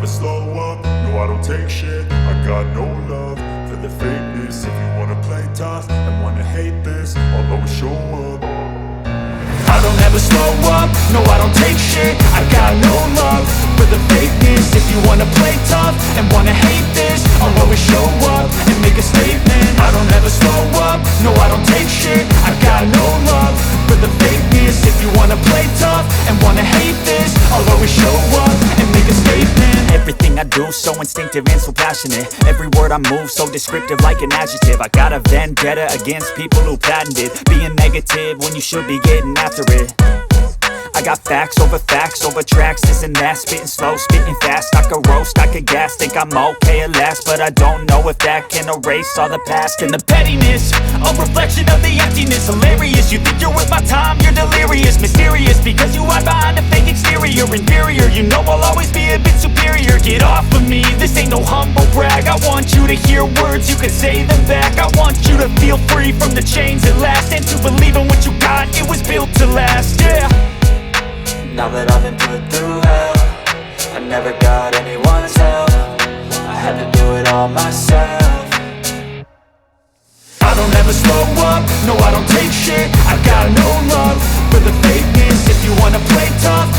slow up, no I don't take shit. I got no love for the fakeness. If you wanna play tough and wanna hate this, I'll always show up. I don't ever slow up, no I don't take shit. I got no love for the fakeness. If you wanna play tough and wanna hate this, I'll always show up and make a statement. I don't ever slow up, no I don't take shit. I got no love for the fakeness. If you wanna play tough and wanna hate this, I'll always show up and make a statement. Everything I do so instinctive and so passionate. Every word I move so descriptive like an adjective. I got a vendetta against people who patented being negative when you should be getting after it. I got facts over tracks, this and that. Spitting slow, spitting fast, I could roast, I could gas. Think I'm okay at last, but I don't know if that can erase all the past. And the pettiness, a reflection of the emptiness. Hilarious, you think you're worth my time, you're delirious. Mysterious, because you hide behind a fake exterior. Inferior, you know I'll always be a bit superior. Get off of me, this ain't no humble brag. I want you to hear words, you can say them back. I want you to feel free from the chains at last, and to believe in what you got, it was built to last, yeah. Now that I've been put through hell, I never got anyone's help. I had to do it all myself. I don't ever slow up, no I don't take shit. I got no love for the fakeness. If you wanna play tough